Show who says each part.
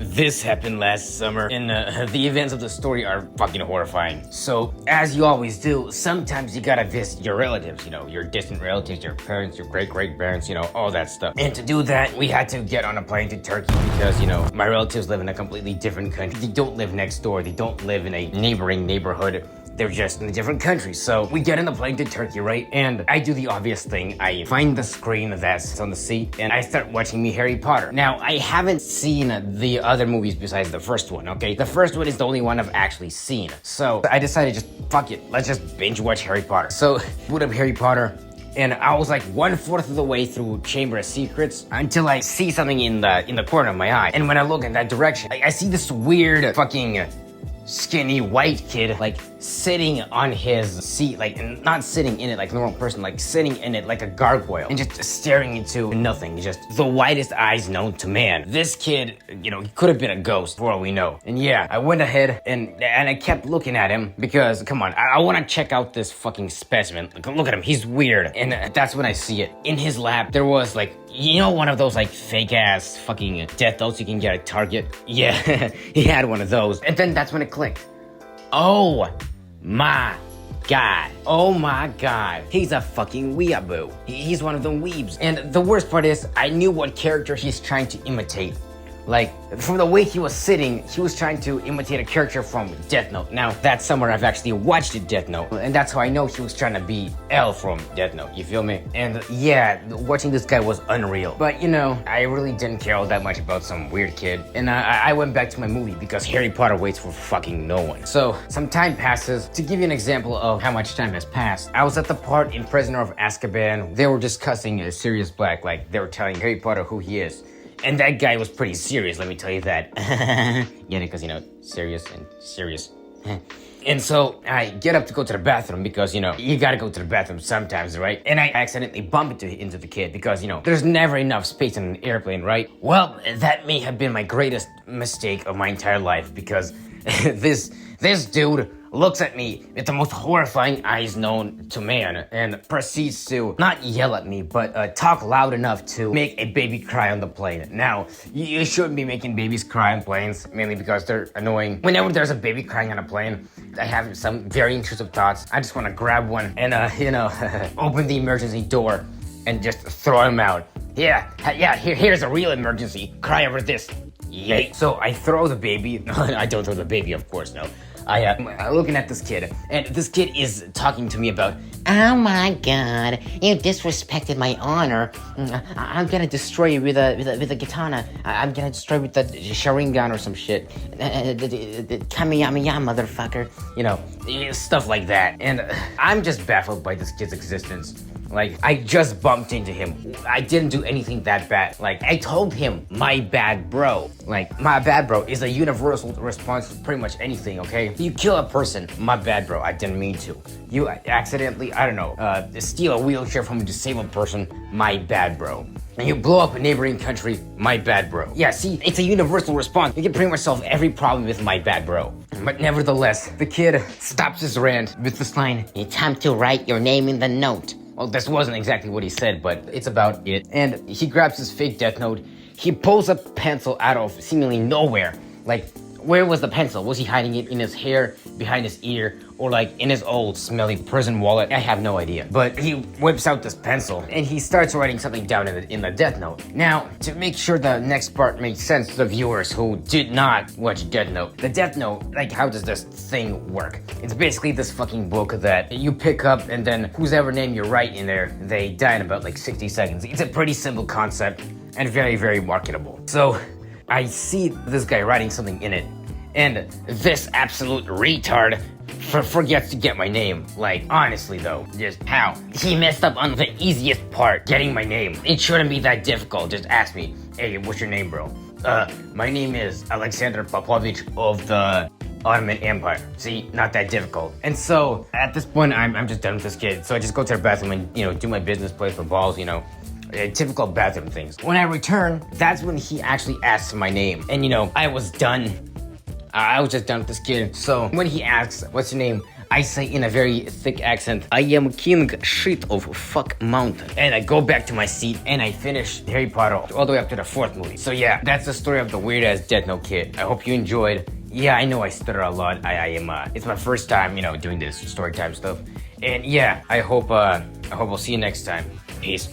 Speaker 1: This happened last summer, and the events of the story are fucking horrifying. So, as you always do, sometimes you gotta visit your relatives, your distant relatives, your parents, your great-great-parents, all that stuff. And to do that, we had to get on a plane to Turkey because, my relatives live in a completely different country. They don't live next door. They don't live in a neighboring neighborhood. They're just in a different country. So we get on the plane to Turkey, right? And I do the obvious thing. I find the screen that's on the seat and I start watching me Harry Potter. Now, I haven't seen the other movies besides the first one, okay? The first one is the only one I've actually seen. So I decided just, fuck it, let's just binge watch Harry Potter. So, put up Harry Potter. And I was like 1/4 of the way through Chamber of Secrets until I see something in the corner of my eye. And when I look in that direction, I see this weird fucking skinny white kid like sitting on his seat, like, and not sitting in it like a normal person, like sitting in it like a gargoyle and just staring into nothing. Just the whitest eyes known to man. This kid, he could have been a ghost for all we know. And yeah, I went ahead and I kept looking at him because, come on, I want to check out this fucking specimen. Look at him, he's weird. And that's when I see it. In his lap, there was like, one of those like fake ass fucking death notes you can get at Target? Yeah, he had one of those. And then that's when it clicked. Oh my God. Oh my God. He's a fucking weeaboo. He's one of them weebs. And the worst part is, I knew what character he's trying to imitate. Like, from the way he was sitting, he was trying to imitate a character from Death Note. Now, that summer I've actually watched Death Note, and that's how I know he was trying to be L from Death Note, you feel me? And yeah, watching this guy was unreal. But I really didn't care all that much about some weird kid. And I went back to my movie because Harry Potter waits for fucking no one. So, some time passes. To give you an example of how much time has passed, I was at the part in Prisoner of Azkaban. They were discussing Sirius Black, like they were telling Harry Potter who he is. And that guy was pretty serious, let me tell you that. Yeah, because, serious and serious. And so I get up to go to the bathroom because, you gotta go to the bathroom sometimes, right? And I accidentally bump into the kid because, there's never enough space on an airplane, right? Well, that may have been my greatest mistake of my entire life because this dude looks at me with the most horrifying eyes known to man and proceeds to not yell at me, but talk loud enough to make a baby cry on the plane. Now, you shouldn't be making babies cry on planes, mainly because they're annoying. Whenever there's a baby crying on a plane, I have some very intrusive thoughts. I just want to grab one and, open the emergency door and just throw him out. Here's a real emergency. Cry over this. Yay. So I throw the baby. I don't throw the baby, of course, no. I'm looking at this kid, and this kid is talking to me about, oh my God, you disrespected my honor. I'm gonna destroy you with a katana. I'm gonna destroy you with the Sharingan or some shit. The Kamiyama, motherfucker. Stuff like that. And I'm just baffled by this kid's existence. Like, I just bumped into him. I didn't do anything that bad. Like, I told him, my bad, bro. Like, my bad, bro is a universal response to pretty much anything, okay? You kill a person, my bad, bro, I didn't mean to. You accidentally, steal a wheelchair from a disabled person, my bad, bro. And you blow up a neighboring country, my bad, bro. Yeah, see, it's a universal response. You can pretty much solve every problem with my bad, bro. But nevertheless, the kid stops his rant with this line, it's time to write your name in the note. Well, this wasn't exactly what he said, but it's about it. And he grabs his fake death note. He pulls a pencil out of seemingly nowhere. Like, where was the pencil? Was he hiding it in his hair, behind his ear, or like in his old smelly prison wallet? I have no idea. But he whips out this pencil and he starts writing something down in the death note. Now, to make sure the next part makes sense to the viewers who did not watch Death Note, the death note, like, how does this thing work? It's basically this fucking book that you pick up and then whoever name you write in there, they die in about like 60 seconds. It's a pretty simple concept and very, very marketable. So I see this guy writing something in it, and this absolute retard forgets to get my name. Like, honestly though, just how? He messed up on the easiest part, getting my name. It shouldn't be that difficult, just ask me, hey, what's your name, bro? My name is Alexander Popovich of the Ottoman Empire. See, not that difficult. And so, at this point, I'm just done with this kid. So I just go to the bathroom and, do my business, play with the balls, typical bathroom things. When I return, that's when he actually asks my name. And I was done. I was just done with this kid. So when he asks, what's your name? I say in a very thick accent, I am king shit of fuck mountain. And I go back to my seat and I finish Harry Potter all the way up to the 4th movie. So yeah, that's the story of the weird ass Death Note kid. I hope you enjoyed. Yeah, I know I stutter a lot. It's my first time, doing this story time stuff. And yeah, I hope we'll see you next time. Peace.